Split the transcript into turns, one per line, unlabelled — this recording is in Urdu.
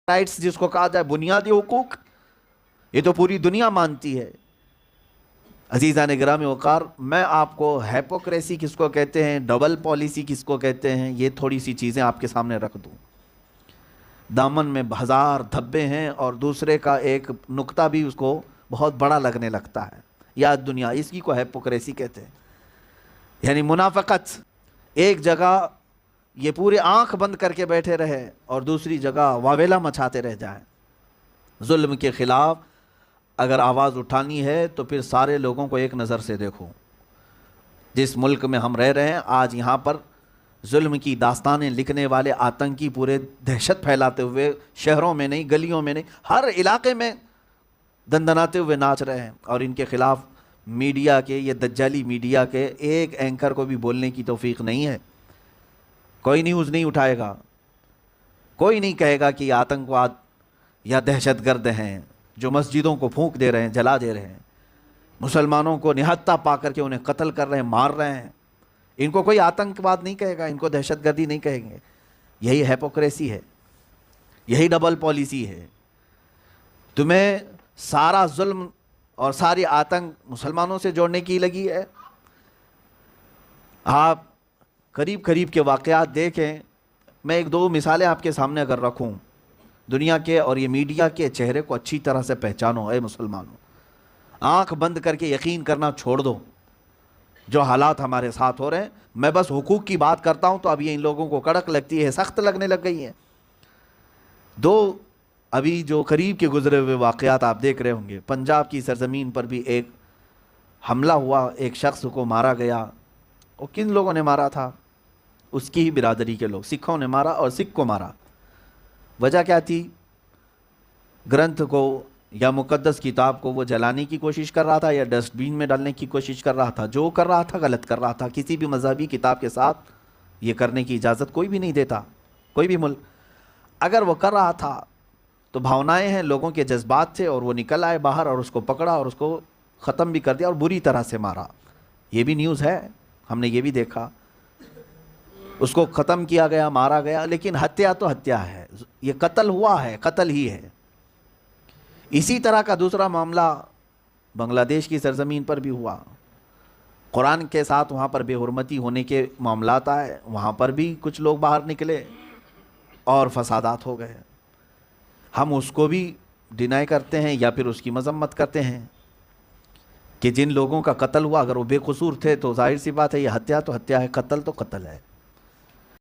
رائٹس جس کو کہا جائے بنیادی حقوق، یہ تو پوری دنیا مانتی ہے۔ عزیزان گرامی وقار، میں آپ کو ہیپوکریسی کس کو کہتے ہیں، ڈبل پالیسی کس کو کہتے ہیں، یہ تھوڑی سی چیزیں آپ کے سامنے رکھ دوں۔ دامن میں ہزار دھبے ہیں اور دوسرے کا ایک نقطہ بھی اس کو بہت بڑا لگنے لگتا ہے۔ یاد دنیا، اسی کو ہیپوکریسی کہتے ہیں، یعنی منافقت۔ ایک جگہ یہ پورے آنکھ بند کر کے بیٹھے رہے اور دوسری جگہ واویلا مچاتے رہ جائیں۔ ظلم کے خلاف اگر آواز اٹھانی ہے تو پھر سارے لوگوں کو ایک نظر سے دیکھو۔ جس ملک میں ہم رہ رہے ہیں آج، یہاں پر ظلم کی داستانیں لکھنے والے آتنکی پورے دہشت پھیلاتے ہوئے شہروں میں نہیں، گلیوں میں نہیں، ہر علاقے میں دندناتے ہوئے ناچ رہے ہیں، اور ان کے خلاف میڈیا کے، یہ دجالی میڈیا کے ایک اینکر کو بھی بولنے کی توفیق نہیں ہے۔ کوئی نیوز نہیں اٹھائے گا، کوئی نہیں کہے گا کہ یہ آتنکواد یا دہشت گرد ہیں جو مسجدوں کو پھونک دے رہے ہیں، جلا دے رہے ہیں، مسلمانوں کو نہتہ پا کر کے انہیں قتل کر رہے ہیں، مار رہے ہیں۔ ان کو کوئی آتنکواد نہیں کہے گا، ان کو دہشت گردی نہیں کہیں گے۔ یہی ہیپوکریسی ہے، یہی ڈبل پالیسی ہے۔ تمہیں سارا ظلم اور ساری آتنک مسلمانوں سے جوڑنے کی لگی ہے۔ آپ قریب قریب کے واقعات دیکھیں۔ میں ایک دو مثالیں آپ کے سامنے اگر رکھوں دنیا کے، اور یہ میڈیا کے چہرے کو اچھی طرح سے پہچانو اے مسلمانوں۔ آنکھ بند کر کے یقین کرنا چھوڑ دو جو حالات ہمارے ساتھ ہو رہے ہیں۔ میں بس حقوق کی بات کرتا ہوں تو اب یہ ان لوگوں کو کڑک لگتی ہے، سخت لگنے لگ گئی ہے۔ دو ابھی جو قریب کے گزرے ہوئے واقعات آپ دیکھ رہے ہوں گے، پنجاب کی سرزمین پر بھی ایک حملہ ہوا، ایک شخص کو مارا گیا۔ اور کن لوگوں نے مارا تھا؟ اس کی ہی برادری کے لوگ، سکھوں نے مارا، اور سکھ کو مارا۔ وجہ کیا تھی؟ گرنتھ کو یا مقدس کتاب کو وہ جلانے کی کوشش کر رہا تھا یا ڈسٹ بین میں ڈالنے کی کوشش کر رہا تھا۔ جو کر رہا تھا غلط کر رہا تھا۔ کسی بھی مذہبی کتاب کے ساتھ یہ کرنے کی اجازت کوئی بھی نہیں دیتا، کوئی بھی ملک۔ اگر وہ کر رہا تھا تو بھاونائیں ہیں، لوگوں کے جذبات تھے، اور وہ نکل آئے باہر اور اس کو پکڑا اور اس کو ختم بھی کر دیا اور بری طرح سے مارا۔ یہ بھی نیوز ہے، ہم نے یہ بھی دیکھا۔ اس کو ختم کیا گیا، مارا گیا، لیکن ہتیا تو ہتیا ہے، یہ قتل ہوا ہے، قتل ہی ہے۔ اسی طرح کا دوسرا معاملہ بنگلہ دیش کی سرزمین پر بھی ہوا۔ قرآن کے ساتھ وہاں پر بے حرمتی ہونے کے معاملات آئے، وہاں پر بھی کچھ لوگ باہر نکلے اور فسادات ہو گئے۔ ہم اس کو بھی ڈینائی کرتے ہیں یا پھر اس کی مذمت کرتے ہیں کہ جن لوگوں کا قتل ہوا اگر وہ بے قصور تھے تو ظاہر سی بات ہے یہ ہتیا تو ہتیا ہے، قتل تو قتل ہے۔